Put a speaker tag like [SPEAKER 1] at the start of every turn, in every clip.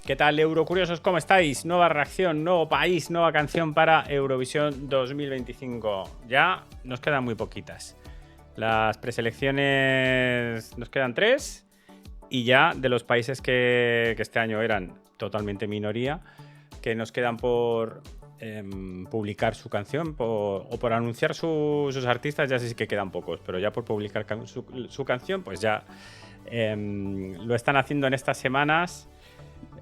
[SPEAKER 1] ¿Qué tal, Eurocuriosos? ¿Cómo estáis? Nueva reacción, nuevo país, nueva canción para Eurovisión 2025. Ya nos quedan muy poquitas. Las preselecciones nos quedan 3 y ya de los países que este año eran totalmente minoría, que nos quedan por publicar su canción o por anunciar sus artistas, ya sí que quedan pocos, pero ya por publicar su canción, pues ya lo están haciendo en estas semanas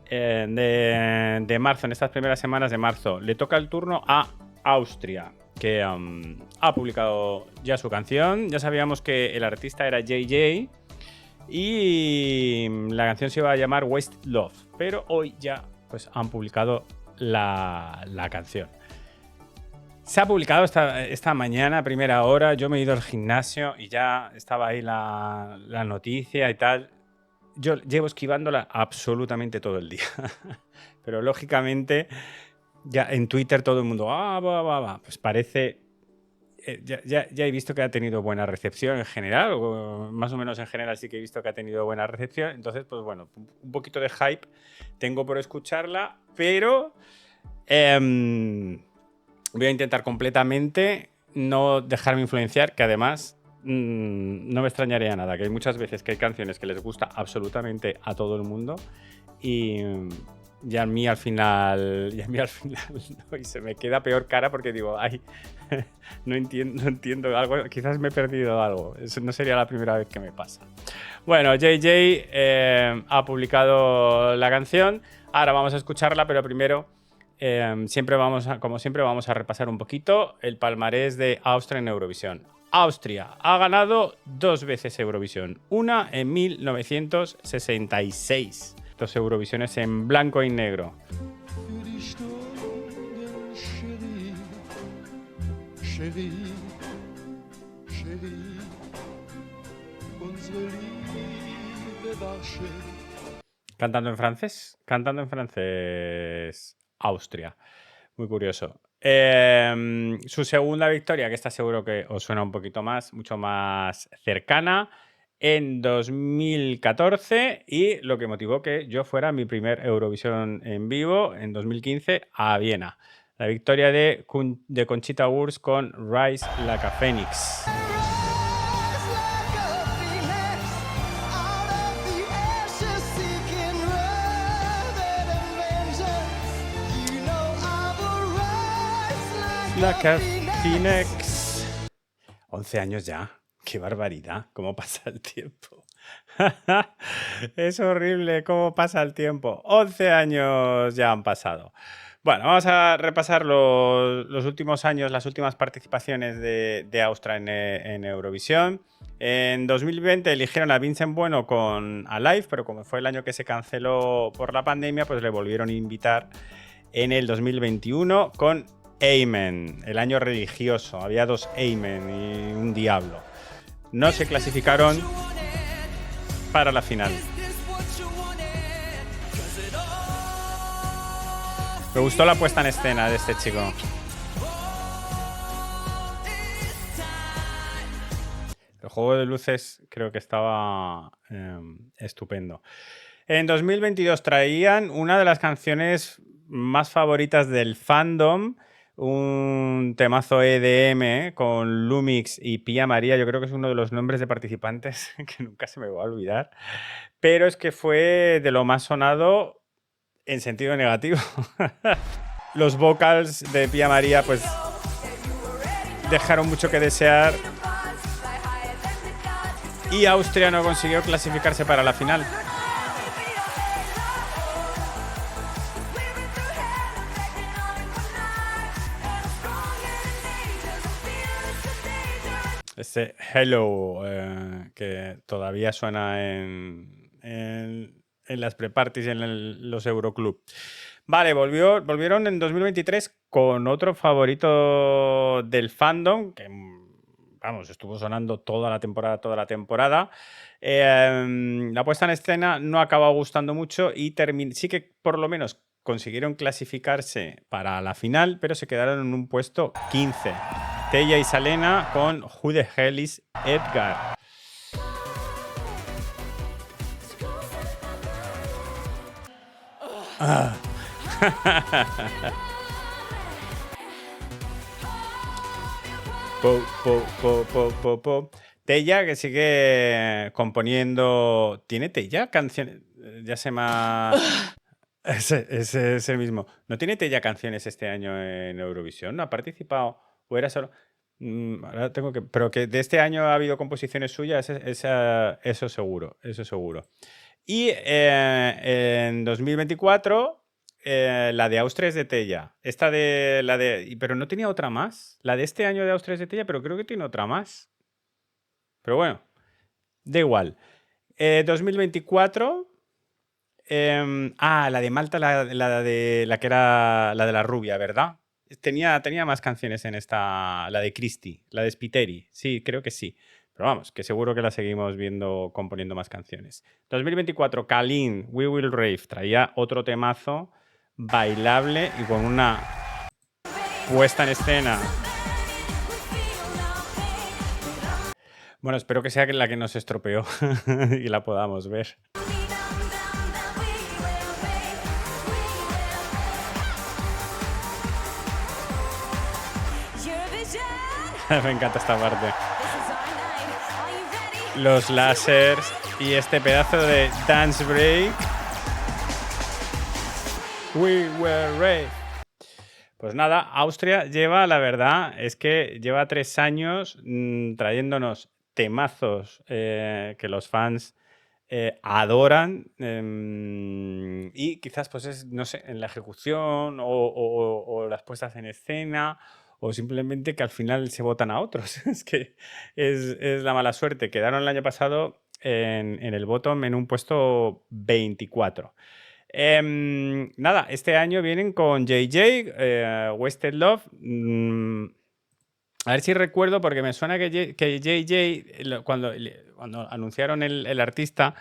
[SPEAKER 1] de marzo, en estas primeras semanas de marzo. Le toca el turno a Austria, que ha publicado ya su canción. Ya sabíamos que el artista era JJ y la canción se iba a llamar Waste Love, pero hoy ya pues han publicado la canción. Se ha publicado esta mañana, a primera hora. Yo me he ido al gimnasio y ya estaba ahí la noticia y tal. Yo llevo esquivándola absolutamente todo el día. Pero lógicamente, ya en Twitter todo el mundo, va. Pues parece. Ya he visto que ha tenido buena recepción en general, o más o menos en general sí que he visto que ha tenido buena recepción. Entonces, pues bueno, un poquito de hype tengo por escucharla, pero voy a intentar completamente no dejarme influenciar, que además no me extrañaría nada, que hay muchas veces que hay canciones que les gusta absolutamente a todo el mundo y a mí al final no, y se me queda peor cara porque digo, ay, no entiendo algo, quizás me he perdido algo. Eso no sería la primera vez que me pasa. Bueno, JJ ha publicado la canción, ahora vamos a escucharla, pero primero como siempre vamos a repasar un poquito el palmarés de Austria en Eurovisión. Austria ha ganado 2 veces Eurovisión, una en 1966. 2 Eurovisiones en blanco y negro. Cantando en francés, Austria. Muy curioso. Su segunda victoria, que está seguro que os suena un poquito más, mucho más cercana, en 2014, y lo que motivó que yo fuera mi primer Eurovisión en vivo en 2015 a Viena. La victoria de Conchita Wurst con Rise Like a Phoenix. Like a Phoenix. 11 años ya. Qué barbaridad. ¿Cómo pasa el tiempo? Es horrible cómo pasa el tiempo. 11 años ya han pasado. Bueno, vamos a repasar los últimos años, las últimas participaciones de Austria en Eurovisión. En 2020 eligieron a Vincent Bueno con Alive, pero como fue el año que se canceló por la pandemia, pues le volvieron a invitar en el 2021 con Amen, el año religioso. Había 2 Amen y un diablo. No se clasificaron para la final. Me gustó la puesta en escena de este chico. El juego de luces creo que estaba estupendo. En 2022 traían una de las canciones más favoritas del fandom, un temazo EDM con Lumix y Pia María. Yo creo que es uno de los nombres de participantes que nunca se me va a olvidar, pero es que fue de lo más sonado en sentido negativo. Los vocals de Pia María pues dejaron mucho que desear y Austria no consiguió clasificarse para la final. Ese Hello que todavía suena en las pre-parties y en los Euroclub. Vale, volvieron en 2023 con otro favorito del fandom, que vamos, estuvo sonando toda la temporada. La puesta en escena no acaba gustando mucho y sí que por lo menos consiguieron clasificarse para la final, pero se quedaron en un puesto 15. Teya y Salena con Who the Hell is Edgar. Ah. Tella, que sigue componiendo. ¿Tiene Tella canciones? Ya se me ha. Ese es el mismo. ¿No tiene Tella canciones este año en Eurovisión? ¿No ha participado? ¿O era solo.? Ahora tengo que. Pero que de este año ha habido composiciones suyas, eso seguro. Eso seguro. Y en 2024. La de Austria es de Tella. Esta de la de. Pero no tenía otra más. La de este año de Austria es de Tella, pero creo que tiene otra más. Pero bueno, da igual. 2024. La de Malta, la que era la de la rubia, ¿verdad? Tenía más canciones en esta. La de Christie, la de Spiteri. Sí, creo que sí. Pero vamos, que seguro que la seguimos viendo componiendo más canciones. 2024, Kalin, We Will Rave. Traía otro temazo bailable y con una puesta en escena. Bueno, espero que sea la que nos estropeó y la podamos ver. Me encanta esta parte. Los lásers y este pedazo de dance break. We will rave. Pues nada, Austria lleva, la verdad, es que lleva 3 años trayéndonos temazos que los fans adoran y quizás pues es, no sé, en la ejecución o las puestas en escena o simplemente que al final se votan a otros. Es que es la mala suerte. Quedaron el año pasado en el bottom en un puesto 24. Nada, este año vienen con JJ, Wasted Love. A ver si recuerdo, porque me suena que JJ, cuando anunciaron el artista,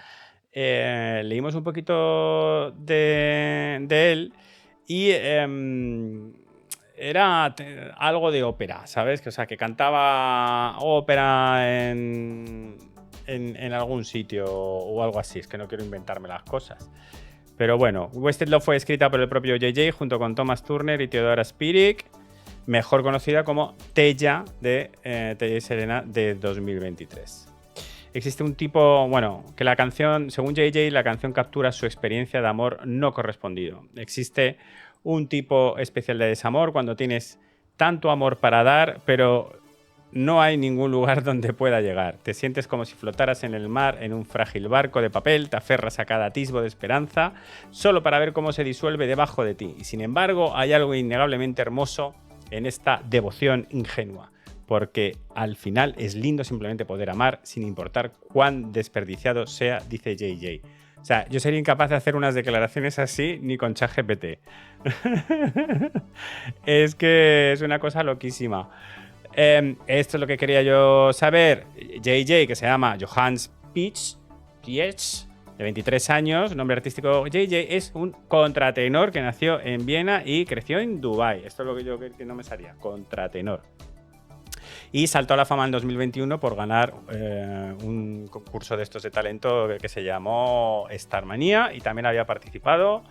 [SPEAKER 1] leímos un poquito de él y era algo de ópera, ¿sabes? Que, o sea, que cantaba ópera en algún sitio o algo así. Es que no quiero inventarme las cosas. Pero bueno, Wasted Love fue escrita por el propio JJ junto con Thomas Turner y Theodora Spirik, mejor conocida como Tella de Tella y Serena de 2023. Existe un tipo, bueno, que la canción, según JJ, la canción captura su experiencia de amor no correspondido. Existe un tipo especial de desamor cuando tienes tanto amor para dar, pero no hay ningún lugar donde pueda llegar. Te sientes como si flotaras en el mar en un frágil barco de papel, te aferras a cada atisbo de esperanza, solo para ver cómo se disuelve debajo de ti. Y sin embargo, hay algo innegablemente hermoso en esta devoción ingenua, porque al final es lindo simplemente poder amar sin importar cuán desperdiciado sea, dice JJ. O sea, yo sería incapaz de hacer unas declaraciones así ni con ChatGPT. Es que es una cosa loquísima. Esto es lo que quería yo saber. JJ, que se llama Johannes Pietsch, de 23 años, nombre artístico JJ, es un contratenor que nació en Viena y creció en Dubái. Esto es lo que yo que no me salía, contratenor. Y saltó a la fama en 2021 por ganar un concurso de estos de talento que se llamó Starmania y también había participado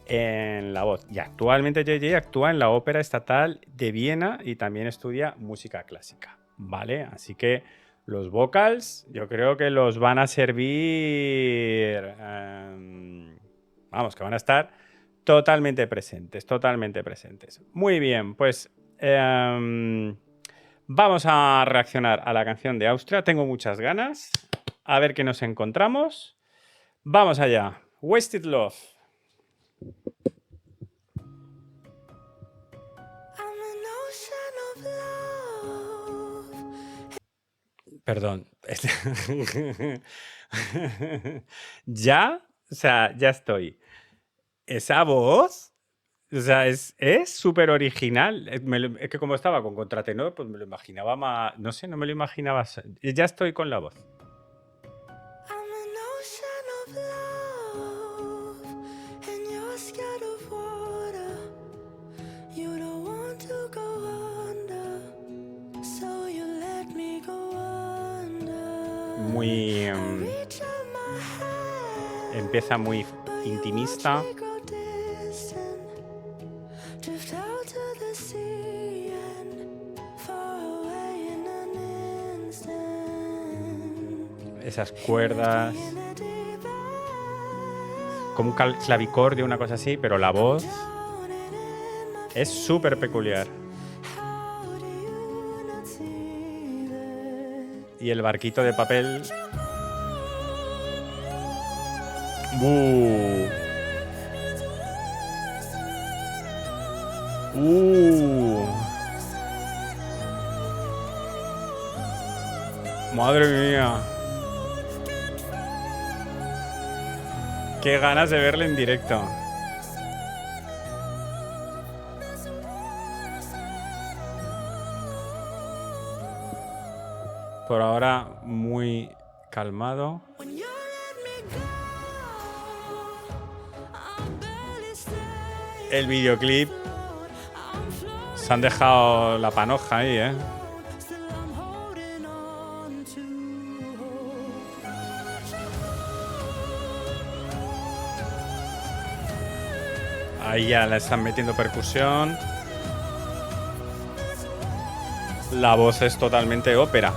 [SPEAKER 1] en La Voz. Y actualmente JJ actúa en la Ópera Estatal de Viena y también estudia música clásica. ¿Vale? Así que los vocals yo creo que los van a servir... vamos, que van a estar totalmente presentes, totalmente presentes. Muy bien, pues... vamos a reaccionar a la canción de Austria. Tengo muchas ganas. A ver qué nos encontramos. Vamos allá. Wasted Love. Perdón. ¿Ya? O sea, ya estoy. Esa voz, o sea, es súper original. Es que como estaba con contratenor, pues me lo imaginaba más... No sé, no me lo imaginaba... Ya estoy con la voz. Muy... empieza muy intimista. esas cuerdas. Como un clavicordio, una cosa así, pero la voz es súper peculiar. Y el barquito de papel. Madre mía. Qué ganas de verle en directo. Por ahora muy calmado. El videoclip. Se han dejado la panoja ahí, ¿eh? Ahí ya le están metiendo percusión. La voz es totalmente ópera.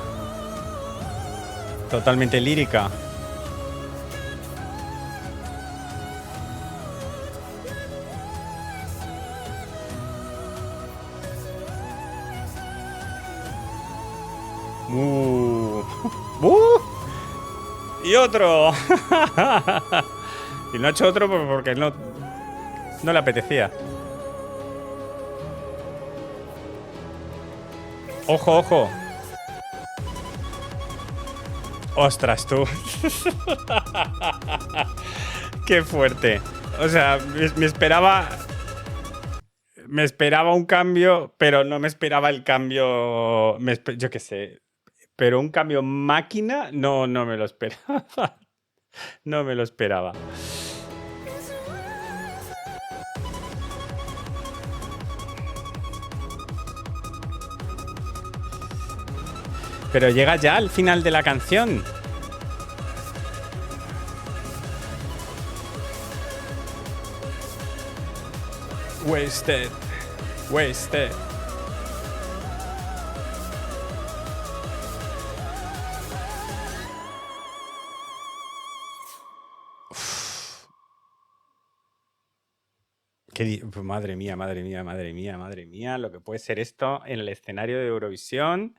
[SPEAKER 1] Totalmente lírica. Y otro. Y no ha hecho otro porque no le apetecía. Ojo, ojo. Ostras, tú. Qué fuerte. O sea, me esperaba un cambio, pero no me esperaba el cambio. Yo qué sé. Pero un cambio máquina, no me lo esperaba. No me lo esperaba. Pero llega ya al final de la canción. Wasted. Wasted. Madre mía, madre mía, madre mía, madre mía, lo que puede ser esto en el escenario de Eurovisión.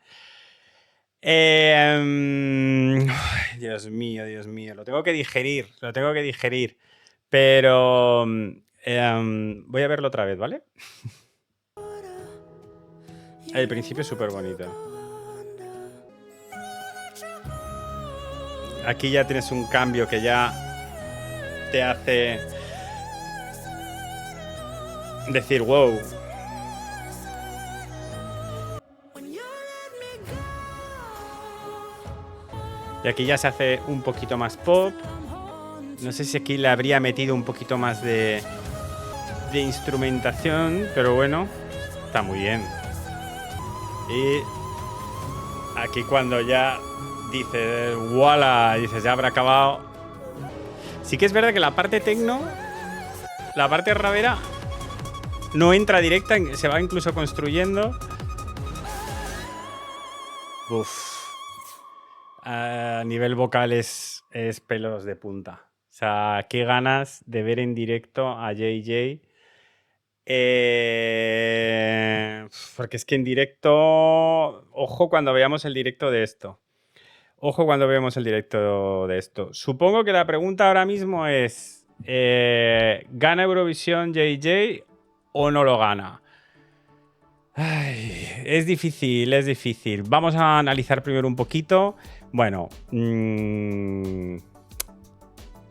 [SPEAKER 1] Dios mío, lo tengo que digerir, pero voy a verlo otra vez, ¿vale? El principio es súper bonito. Aquí ya tienes un cambio que ya te hace decir wow. Y aquí ya se hace un poquito más pop. No sé si aquí le habría metido un poquito más de instrumentación, pero bueno, está muy bien. Y aquí cuando ya dices, ¡wala! Dices, ya habrá acabado. Sí que es verdad que la parte tecno, la parte rapera, no entra directa, se va incluso construyendo. Uf. A nivel vocal es pelos de punta. O sea, qué ganas de ver en directo a JJ. Porque es que en directo... Ojo cuando veamos el directo de esto. Supongo que la pregunta ahora mismo es... ¿gana Eurovisión JJ o no lo gana? Ay, es difícil. Vamos a analizar primero un poquito. Bueno,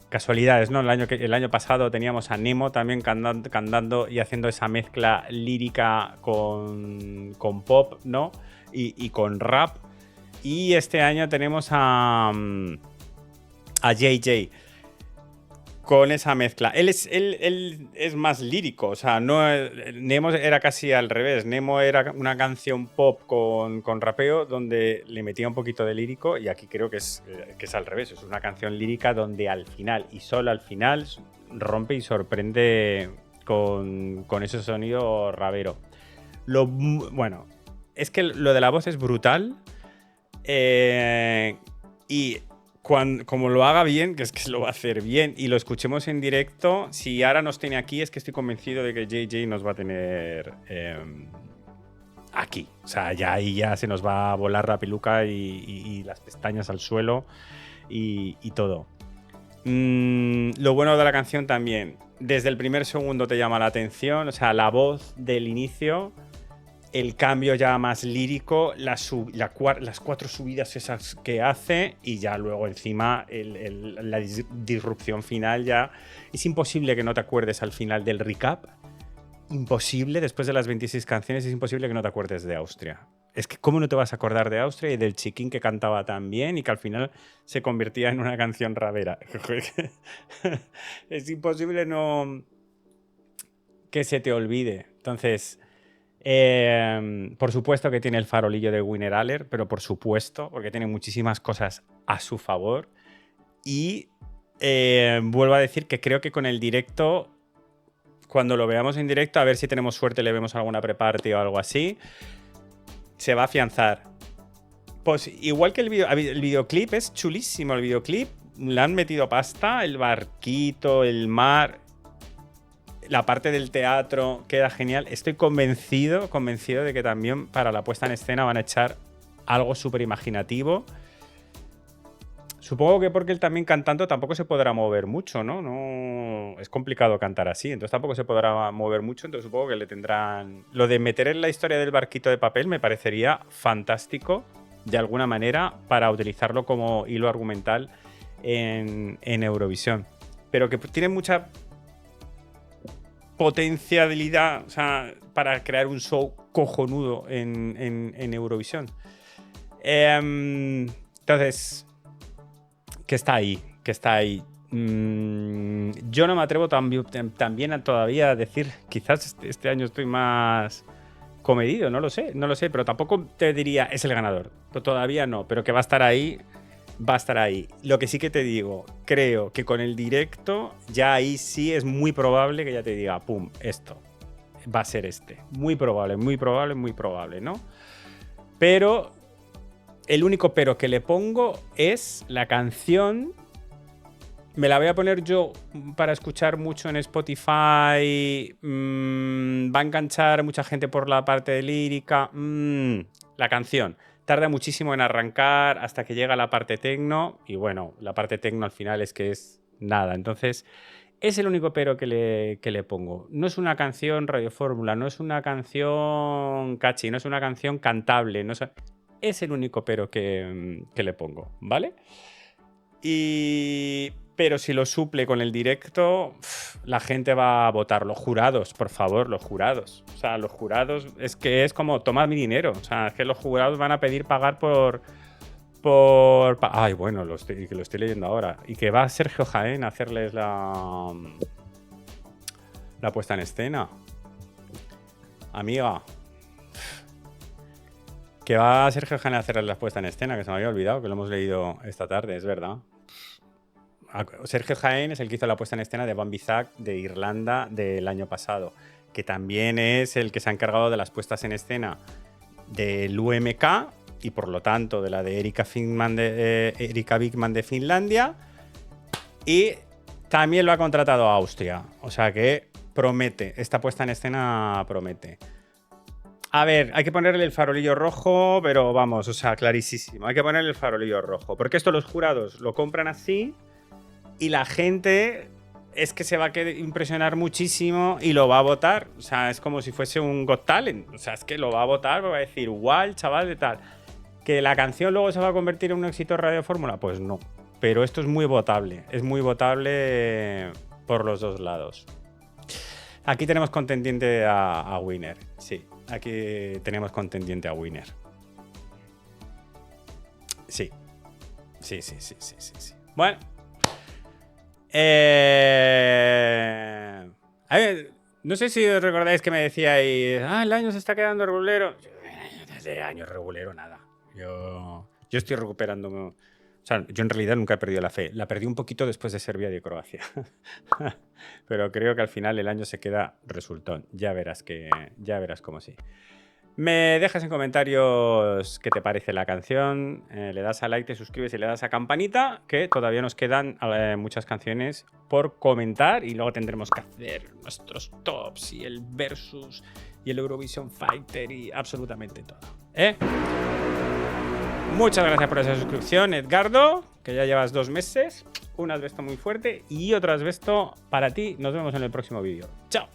[SPEAKER 1] casualidades, ¿no? El año pasado teníamos a Nemo también cantando y haciendo esa mezcla lírica con pop, ¿no? Y con rap. Y este año tenemos a JJ con esa mezcla. Él es más lírico, o sea, Nemo era casi al revés. Nemo era una canción pop con rapeo donde le metía un poquito de lírico, y aquí creo que es al revés. Es una canción lírica donde al final, y solo al final, rompe y sorprende con ese sonido rapero. Bueno, es que lo de la voz es brutal. Y como lo haga bien, que es que lo va a hacer bien, y lo escuchemos en directo, si ahora nos tiene aquí, es que estoy convencido de que JJ nos va a tener aquí. O sea, ya ahí ya se nos va a volar la peluca y las pestañas al suelo y todo. Lo bueno de la canción también, desde el primer segundo te llama la atención, o sea, la voz del inicio, el cambio ya más lírico, las 4 subidas esas que hace y ya luego encima la disrupción final ya. Es imposible que no te acuerdes al final del recap. Imposible, después de las 26 canciones, es imposible que no te acuerdes de Austria. Es que ¿cómo no te vas a acordar de Austria y del chiquín que cantaba tan bien y que al final se convertía en una canción rapera? Es imposible no que se te olvide. Entonces, por supuesto que tiene el farolillo de Winner Aller, pero por supuesto, porque tiene muchísimas cosas a su favor. Y vuelvo a decir que creo que con el directo, cuando lo veamos en directo, a ver si tenemos suerte, le vemos alguna pre-party o algo así, se va a afianzar. Pues igual que el videoclip, es chulísimo el videoclip. Le han metido pasta, el barquito, el mar, la parte del teatro, queda genial. Estoy convencido de que también para la puesta en escena van a echar algo súper imaginativo. Supongo que porque él también cantando tampoco se podrá mover mucho, ¿no? No es complicado cantar así, entonces tampoco se podrá mover mucho, entonces supongo que le tendrán... Lo de meter en la historia del barquito de papel me parecería fantástico, de alguna manera, para utilizarlo como hilo argumental en Eurovisión. Pero que tiene mucha potencialidad, o sea, para crear un show cojonudo en Eurovisión. Entonces... que está ahí. Yo no me atrevo también todavía a decir, quizás este año estoy más comedido, no lo sé, pero tampoco te diría es el ganador, todavía no, pero que va a estar ahí. Lo que sí que te digo, creo que con el directo ya ahí sí es muy probable que ya te diga, pum, esto va a ser este. Muy probable, ¿no? Pero... el único pero que le pongo es la canción. Me la voy a poner yo para escuchar mucho en Spotify. Va a enganchar a mucha gente por la parte de lírica. La canción tarda muchísimo en arrancar hasta que llega la parte tecno. Y bueno, la parte tecno al final es que es nada. Entonces, es el único pero que le pongo. No es una canción radiofórmula, no es una canción catchy, no es una canción cantable, no es... es el único pero que le pongo, ¿vale? Pero si lo suple con el directo, la gente va a votar. Los jurados, por favor, los jurados. O sea, los jurados es que es como, toma mi dinero. O sea, es que los jurados van a pedir pagar ay, bueno, lo estoy leyendo ahora. Y que va Sergio Jaén a hacerles la puesta en escena. Amiga. Que va Sergio Jaén a hacer la puesta en escena, que se me había olvidado, que lo hemos leído esta tarde, es verdad. Sergio Jaén es el que hizo la puesta en escena de Bambi Zack de Irlanda del año pasado, que también es el que se ha encargado de las puestas en escena del UMK y por lo tanto de la de Erika Wigman de Finlandia, y también lo ha contratado a Austria, o sea que promete, esta puesta en escena promete. A ver, hay que ponerle el farolillo rojo, pero vamos, o sea, clarísimo. Hay que ponerle el farolillo rojo. Porque esto los jurados lo compran así y la gente es que se va a impresionar muchísimo y lo va a votar. O sea, es como si fuese un Got Talent. O sea, es que lo va a votar, va a decir, guau, chaval, de tal. ¿Que la canción luego se va a convertir en un éxito Radio Fórmula? Pues no. Pero esto es muy votable. Es muy votable por los dos lados. Aquí tenemos contendiente a Winner, sí. Aquí tenemos contendiente a Winner. Sí. Sí. Bueno. A ver, no sé si os recordáis que me decíais, el año se está quedando regulero. Desde año regulero, nada. Yo estoy recuperándome. O sea, yo en realidad nunca he perdido la fe. La perdí un poquito después de Serbia y Croacia. Pero creo que al final el año se queda resultón. Ya verás cómo sí. Me dejas en comentarios qué te parece la canción, le das a like, te suscribes y le das a campanita, que todavía nos quedan muchas canciones por comentar y luego tendremos que hacer nuestros tops y el versus y el Eurovision Fighter y absolutamente todo. Muchas gracias por esa suscripción, Edgardo, que ya llevas 2 meses. Un asbesto muy fuerte y otro asbesto para ti. Nos vemos en el próximo vídeo. ¡Chao!